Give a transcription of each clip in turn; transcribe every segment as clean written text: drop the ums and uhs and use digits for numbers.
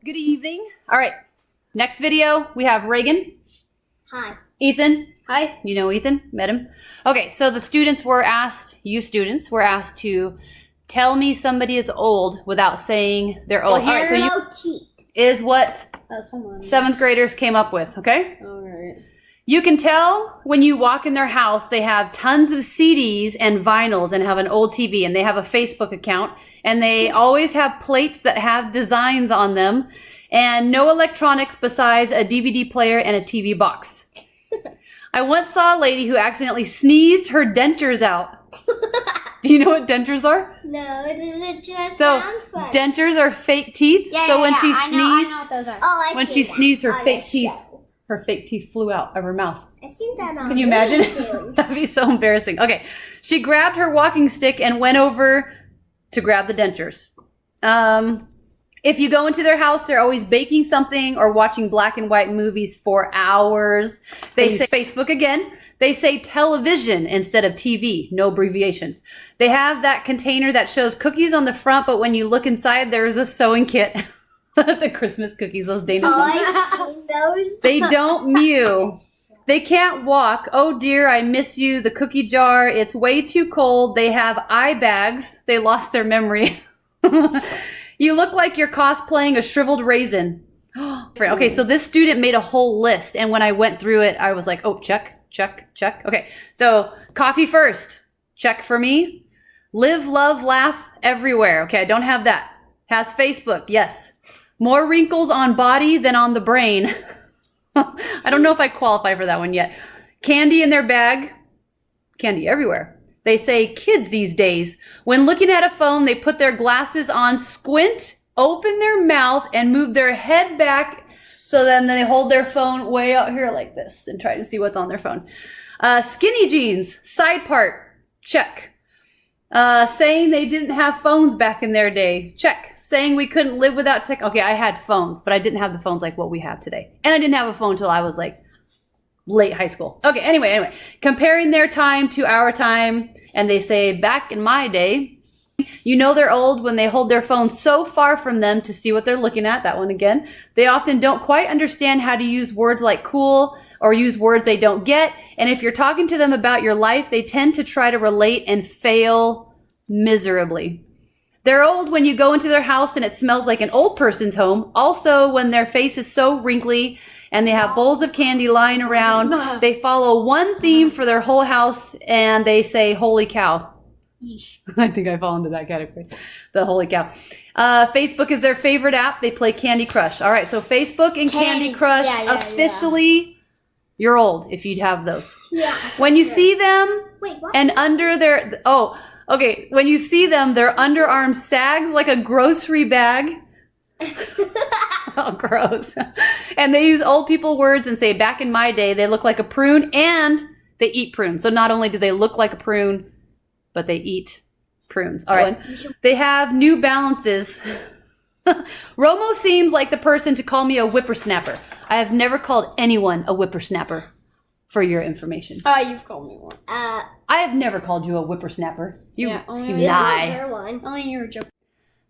Good evening. All right. Next video, we have Reagan. Hi. Ethan. Hi. You know Ethan? Met him? Okay, so the students were asked, you students were asked to tell me somebody is old without saying they're old. All right, so you teeth. is what Someone. 7th graders came up with, okay? All right. You can tell when you walk in their house, they have tons of CDs and vinyls and have an old TV, and they have a Facebook account, and they always have plates that have designs on them, and no electronics besides a DVD player and a TV box. I once saw a lady who accidentally sneezed her dentures out. Do you know what dentures are? No, it just So sounds fun. dentures are fake teeth. Yeah, So yeah, when yeah. she I sneezed, know what those are. Oh, I when see she that sneezed, her on fake the teeth, show. her fake teeth flew out of her mouth. I seen that on Can you imagine? YouTube. That'd be so embarrassing. Okay. She grabbed her walking stick and went over to grab the dentures. If you go into their house, they're always baking something or watching black and white movies for hours. They say Facebook again. They say television instead of TV, no abbreviations. They have that container that shows cookies on the front, but when you look inside, there's a sewing kit. The Christmas cookies, those Danish ones. I seen those. They don't mew. They can't walk. Oh dear, I miss you. The cookie jar. It's way too cold. They have eye bags. They lost their memory. You look like you're cosplaying a shriveled raisin. Okay, so this student made a whole list, and when I went through it, I was like, oh, check, check, check. Okay, so coffee first. Check for me. Live, love, laugh everywhere. Okay, I don't have that. Has Facebook. Yes. More wrinkles on body than on the brain. I don't know if I qualify for that one yet. Candy in their bag. Candy everywhere. They say kids these days. When looking at a phone, they put their glasses on, squint, open their mouth, and move their head back. So then they hold their phone way out here like this and try to see what's on their phone. Skinny jeans, side part, check. Saying they didn't have phones back in their day, check. Saying we couldn't live without tech. Okay, I had phones, but I didn't have the phones like what we have today. And I didn't have a phone until I was like late high school. Okay, anyway. Comparing their time to our time, and they say back in my day, you know they're old when they hold their phone so far from them to see what they're looking at. That one again. They often don't quite understand how to use words like cool or use words they don't get. And if you're talking to them about your life, they tend to try to relate and fail miserably. They're old when you go into their house and it smells like an old person's home. Also, when their face is so wrinkly and they have bowls of candy lying around, they follow one theme for their whole house and they say, holy cow. Yeesh. I think I fall into that category. The holy cow. Facebook is their favorite app. They play Candy Crush. All right, so Facebook and Candy Crush, officially, you're old if you have those. Yeah. When you see them Wait, what? and under their, okay, when you see them, their underarm sags like a grocery bag. Oh, gross. And they use old people words and say, back in my day, they look like a prune and they eat prunes. So not only do they look like a prune, but they eat prunes. All right. They have New Balances. Romo seems like the person to call me a whippersnapper. I have never called anyone a whippersnapper, for your information. You've called me one. I have never called you a whippersnapper. You only lie. Only in your joke.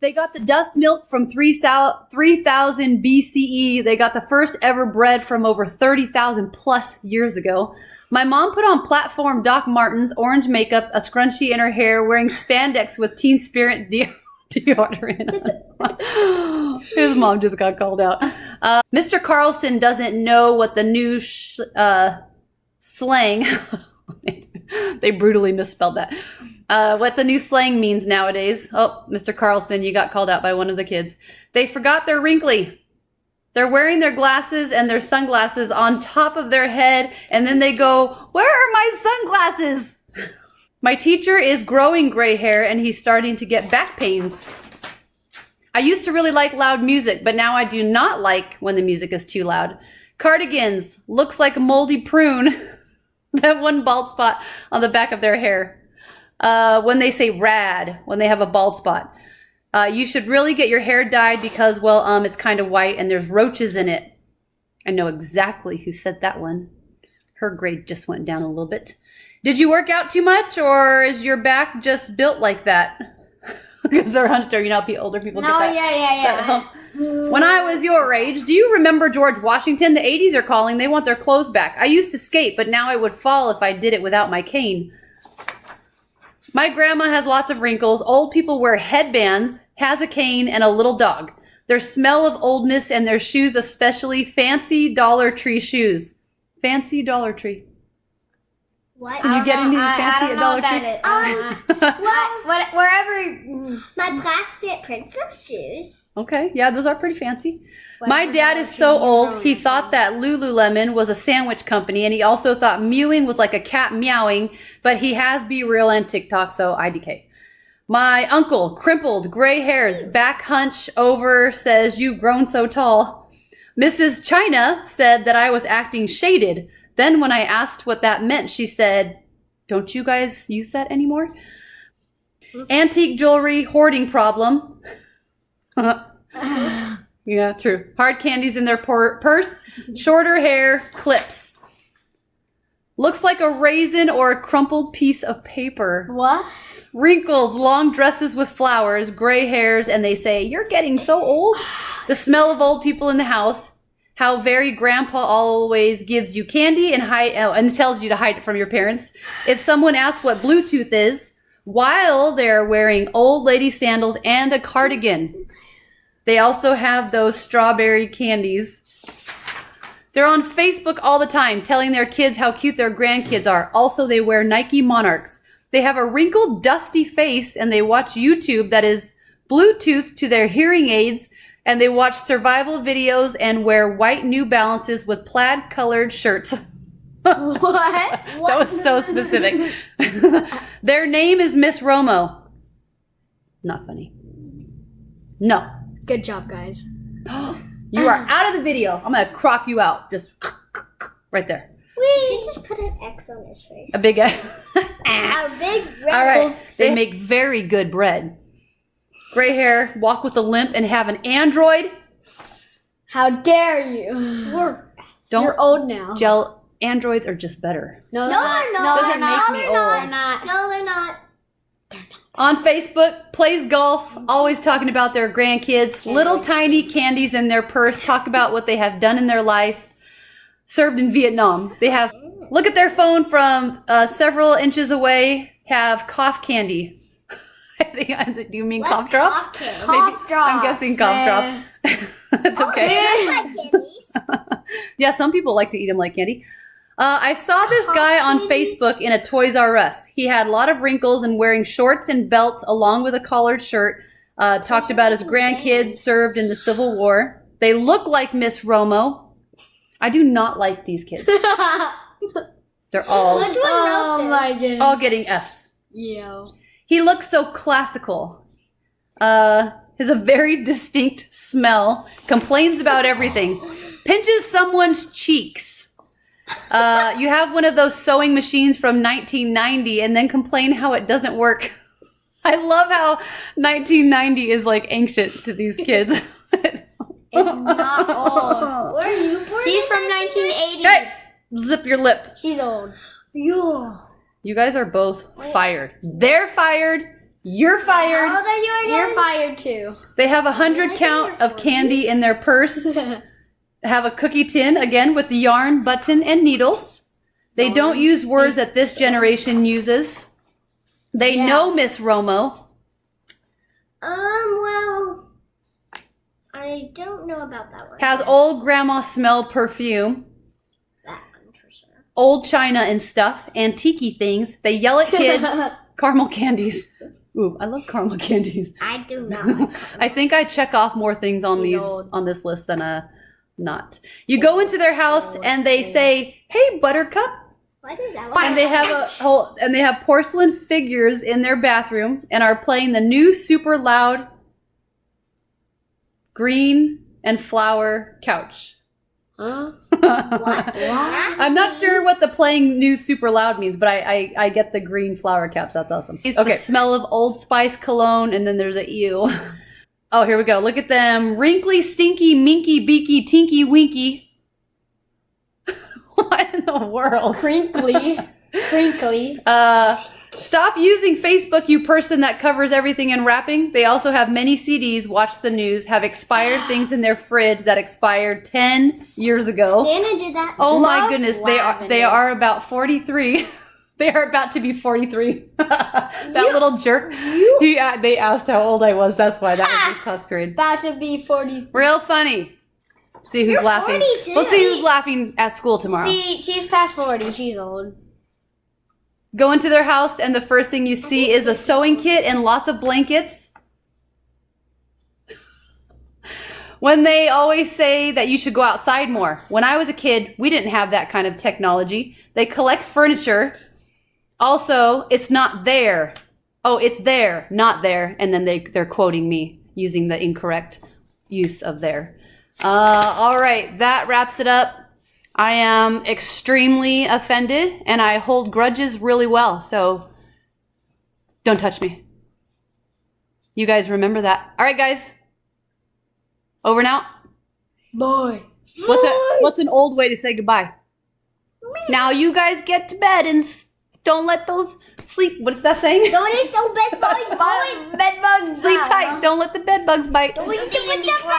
They got the dust milk from 3000 BCE. They got the first ever bread from over 30,000 plus years ago. My mom put on platform Doc Martens, orange makeup, a scrunchie in her hair, wearing spandex with Teen Spirit deodorant. His mom just got called out. Mr. Carlson doesn't know what the new slang... They brutally misspelled that. What the new slang means nowadays. Oh, Mr. Carlson, you got called out by one of the kids. They forgot they're wrinkly. They're wearing their glasses and their sunglasses on top of their head, and then they go, where are my sunglasses? My teacher is growing gray hair, and he's starting to get back pains. I used to really like loud music, but now I do not like when the music is too loud. Cardigans, looks like a moldy prune. That one bald spot on the back of their hair. When they say rad, when they have a bald spot. You should really get your hair dyed because, well, it's kind of white and there's roaches in it. I know exactly who said that one. Her grade just went down a little bit. Did you work out too much or is your back just built like that? Because they're hunched, you know, older people get that. Yeah. When I was your age, do you remember George Washington? The 80s are calling. They want their clothes back. I used to skate, but now I would fall if I did it without my cane. My grandma has lots of wrinkles. Old people wear headbands, has a cane, and a little dog. Their smell of oldness and their shoes, especially fancy Dollar Tree shoes. Fancy Dollar Tree. What? Can you get anything fancy at Dollar Tree? Well, Wherever. my plastic princess shoes. Okay, yeah, those are pretty fancy. My dad is so old, he thought that Lululemon was a sandwich company, and he also thought mewing was like a cat meowing, but he has Be Real and TikTok, so IDK. My uncle, crimpled, gray hairs, back hunch over, says, "You've grown so tall." Mrs. China said that I was acting shaded. Then when I asked what that meant, she said, "Don't you guys use that anymore?" Antique jewelry, hoarding problem. Yeah, true. Hard candies in their purse. Shorter hair, clips. Looks like a raisin or a crumpled piece of paper. What? Wrinkles, long dresses with flowers, gray hairs, and they say, "You're getting so old." The smell of old people in the house. How very grandpa always gives you candy and tells you to hide it from your parents. If someone asks what Bluetooth is, while they're wearing old lady sandals and a cardigan. They also have those strawberry candies. They're on Facebook all the time, telling their kids how cute their grandkids are. Also, they wear Nike Monarchs. They have a wrinkled, dusty face, and they watch YouTube that is Bluetooth to their hearing aids, and they watch survival videos and wear white New Balances with plaid-colored shirts. What? That was so specific. Their name is Miss Romo. Not funny. No. Good job, guys. You are out of the video. I'm going to crop you out. Just right there. She just put an X on his face. A big X. A big red. All right. They make very good bread. Gray hair, walk with a limp, and have an Android. How dare you? Don't You're old now. Androids are just better. No, No, they're not. No, Doesn't they're not. make me They're old. not. No, they're not. On Facebook, plays golf, always talking about their grandkids, little tiny candies in their purse, talk about what they have done in their life, served in Vietnam. They have, look at their phone from several inches away, have cough candy. I think, do you mean cough drops? Cough candy? Cough drops. I'm guessing cough man. drops. It's okay. They look like candies. Yeah, some people like to eat them like candy. I saw this guy on Facebook in a Toys R Us. He had a lot of wrinkles and wearing shorts and belts along with a collared shirt. Talked about his grandkids served in the Civil War. They look like Miss Romo. I do not like these kids. They're all Which one wrote this? my goodness. all getting Fs. Yo. He looks so classical. Has a very distinct smell. Complains about everything. Pinches someone's cheeks. You have one of those sewing machines from 1990 and then complain how it doesn't work. I love how 1990 is like ancient to these kids. It's not old. Where are you born? She's in from 1980? 1980. Hey, zip your lip. She's old. Yo. You guys are both fired. They're fired. You're How fired. old are you again? You're fired too. They have 100 Like count in your of candy 40s? in their purse. Have a cookie tin, again, with the yarn, button, and needles. They don't use words that this generation uses. They know Miss Romo. Well, I don't know about that one. Has old grandma smell perfume. That one for sure. Old china and stuff. Antique things. They yell at kids. Caramel candies. Ooh, I love caramel candies. I do not like I think I check off more things on this list than not. You go into their house and they say, "Hey, Buttercup," What is that one? and they have porcelain figures in their bathroom and are playing the new super loud green and flower couch. Huh? What? I'm not sure what the playing new super loud means, but I get the green flower caps. That's awesome. Okay, the smell of Old Spice cologne, and then there's a ew. Oh, here we go. Look at them. Wrinkly, stinky, minky, beaky, tinky, winky. What in the world? Crinkly. Crinkly. Stop using Facebook, you person that covers everything in wrapping. They also have many CDs, watch the news, have expired things in their fridge that expired 10 years ago. Nana did that. Oh my Love goodness, lavender. they are about 43. They are about to be 43. That little jerk. They asked how old I was. That's why that was his class period. About to be 40. Real funny. See who's You're laughing. 42. We'll see who's laughing at school tomorrow. See, she's past 40. She's old. Go into their house and the first thing you see is a sewing kit and lots of blankets. When they always say that you should go outside more. When I was a kid, we didn't have that kind of technology. They collect furniture. Also, it's not there. Oh, it's there, not there. And then they're quoting me using the incorrect use of there. All right, that wraps it up. I am extremely offended and I hold grudges really well. So don't touch me. You guys remember that. All right, guys. Over and out. Boy. What's an old way to say goodbye? Now you guys get to bed and don't let those sleep. What's that saying? Don't eat the bed bugs, boy. Bed bugs. Sleep tight. Don't let the bed bugs bite. Don't eat the bed bugs.